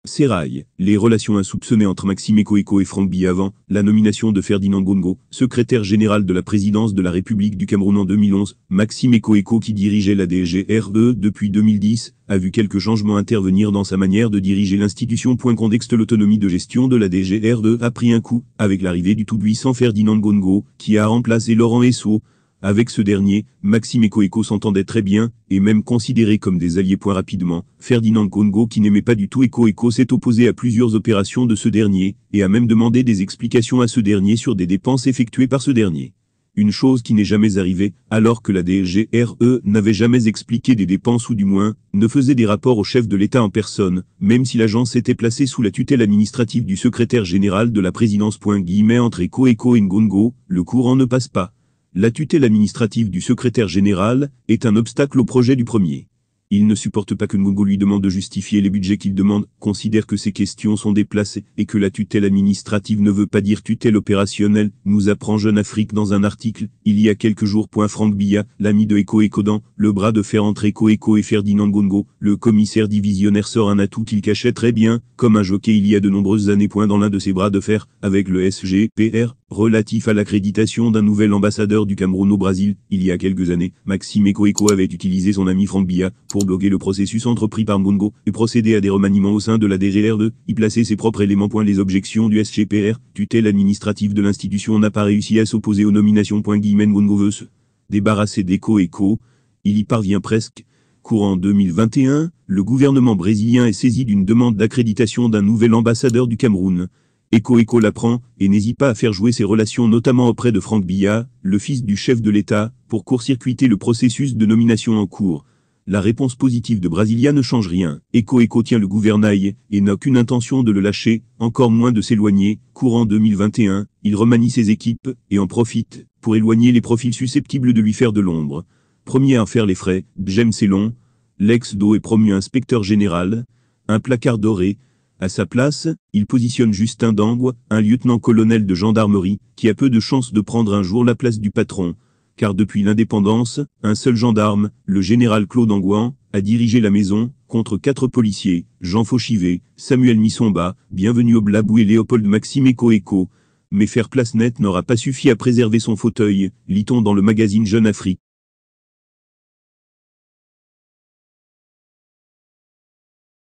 Sérail, les relations insoupçonnées entre Maxime Eko et Franck Biya avant la nomination de Ferdinand Ngongo, secrétaire général de la présidence de la République du Cameroun en 2011. Maxime Eko, qui dirigeait la DGRE depuis 2010, a vu quelques changements intervenir dans sa manière de diriger l'institution. Contexte: l'autonomie de gestion de la DGRE a pris un coup, avec l'arrivée du tout-puissant Ferdinand Ngongo, qui a remplacé Laurent Esso. Avec ce dernier, Maxime Eko s'entendait très bien, et même considéré comme des alliés. Rapidement, Ferdinand Ngongo, qui n'aimait pas du tout Eko, s'est opposé à plusieurs opérations de ce dernier, et a même demandé des explications à ce dernier sur des dépenses effectuées par ce dernier. Une chose qui n'est jamais arrivée, alors que la DGRE n'avait jamais expliqué des dépenses, ou du moins, ne faisait des rapports au chef de l'État en personne, même si l'agence était placée sous la tutelle administrative du secrétaire général de la présidence. Entre Eko et Ngongo, le courant ne passe pas. La tutelle administrative du secrétaire général est un obstacle au projet du premier. Il ne supporte pas que Ngongo lui demande de justifier les budgets qu'il demande, considère que ces questions sont déplacées, et que la tutelle administrative ne veut pas dire tutelle opérationnelle, nous apprend Jeune Afrique dans un article, il y a quelques jours. Franck Biya, l'ami de Eko dans le bras de fer entre Eko et Ferdinand Ngongo, le commissaire divisionnaire sort un atout qu'il cachait très bien, comme un jockey il y a de nombreuses années. Dans l'un de ses bras de fer, avec le SGPR, relatif à l'accréditation d'un nouvel ambassadeur du Cameroun au Brésil. Il y a quelques années, Maxime Eko avait utilisé son ami Franck Biya pour bloquer le processus entrepris par Ngongo et procéder à des remaniements au sein de la DGRE, y placer ses propres éléments. Les objections du SGPR, tutelle administrative de l'institution, n'a pas réussi à s'opposer aux nominations. Ngongo veut se débarrasser d'Eko. Il y parvient presque. Courant 2021, le gouvernement brésilien est saisi d'une demande d'accréditation d'un nouvel ambassadeur du Cameroun. Eko l'apprend, et n'hésite pas à faire jouer ses relations notamment auprès de Franck Biya, le fils du chef de l'État, pour court-circuiter le processus de nomination en cours. La réponse positive de Brasilia ne change rien. Eko tient le gouvernail, et n'a aucune intention de le lâcher, encore moins de s'éloigner. Courant 2021, il remanie ses équipes, et en profite, pour éloigner les profils susceptibles de lui faire de l'ombre. Premier à faire les frais, James Elon, l'ex-do est promu inspecteur général, un placard doré. À sa place, il positionne Justin Dangwa, un lieutenant-colonel de gendarmerie, qui a peu de chances de prendre un jour la place du patron. Car depuis l'indépendance, un seul gendarme, le général Claude Angouan, a dirigé la maison, contre 4 policiers, Jean Fauchivet, Samuel Missomba, Bienvenu au Blabou et Léopold Maxime Eko. Mais faire place nette n'aura pas suffi à préserver son fauteuil, lit-on dans le magazine Jeune Afrique.